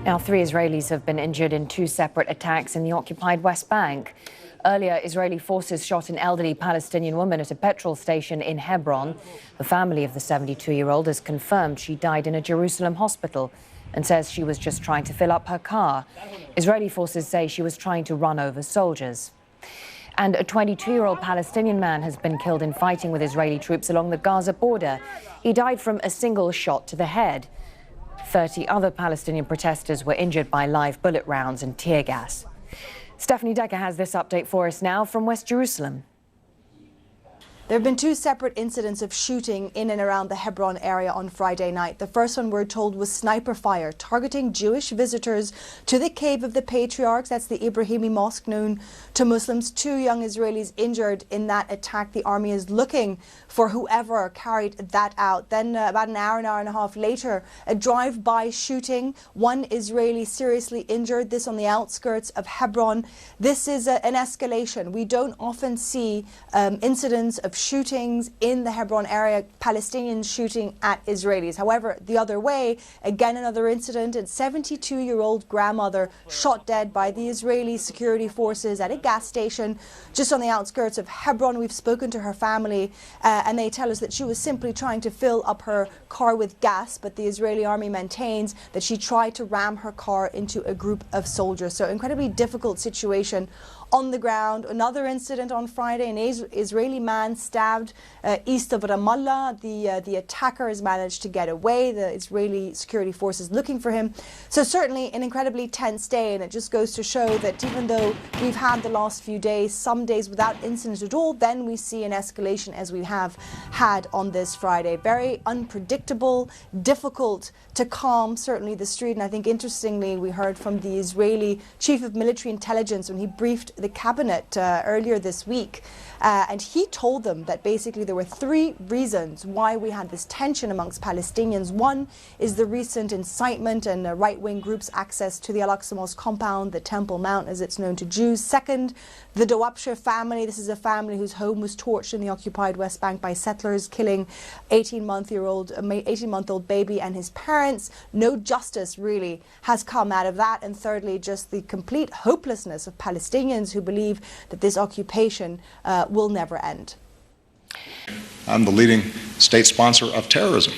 Now, 3 Israelis have been injured in 2 separate attacks in the occupied West Bank. Earlier, Israeli forces shot an elderly Palestinian woman at a petrol station in Hebron. The family of the 72-year-old has confirmed she died in a Jerusalem hospital and says she was just trying to fill up her car. Israeli forces say she was trying to run over soldiers. And a 22-year-old Palestinian man has been killed in fighting with Israeli troops along the Gaza border. He died from a single shot to the head. 30 other Palestinian protesters were injured by live bullet rounds and tear gas. Stephanie Decker has this update for us now from West Jerusalem. There have been 2 separate incidents of shooting in and around the Hebron area on Friday night. The first one, we're told, was sniper fire targeting Jewish visitors to the Cave of the Patriarchs. That's the Ibrahimi Mosque known to Muslims. 2 young Israelis injured in that attack. The army is looking for whoever carried that out. Then about an hour and a half later, a drive-by shooting. 1 Israeli seriously injured, this on the outskirts of Hebron. This is an escalation. We don't often see incidents of shootings in the Hebron area, Palestinians shooting at Israelis. However, the other way, again another incident, a 72-year-old grandmother shot dead by the Israeli security forces at a gas station just on the outskirts of Hebron. We've spoken to her family and they tell us that she was simply trying to fill up her car with gas, but the Israeli army maintains that she tried to ram her car into a group of soldiers. So incredibly difficult situation on the ground. Another incident on Friday, an Israeli man stabbed east of Ramallah. The attacker has managed to get away. The Israeli security forces looking for him. So certainly an incredibly tense day, and it just goes to show that even though we've had the last few days, some days without incident at all, then we see an escalation as we have had on this Friday. Very unpredictable, difficult to calm certainly the street. And I think interestingly, we heard from the Israeli chief of military intelligence when he briefed the cabinet earlier this week, and he told them that basically there were 3 reasons why we had this tension amongst Palestinians. 1 is the recent incitement and right-wing groups' access to the Al-Aqsa Mosque compound, the Temple Mount as it's known to Jews. 2nd, the Dawabshe family. This is a family whose home was torched in the occupied West Bank by settlers, killing 18-month-old baby and his parents. No justice really has come out of that. And thirdly, just the complete hopelessness of Palestinians who believe that this occupation will never end. I'm the leading state sponsor of terrorism.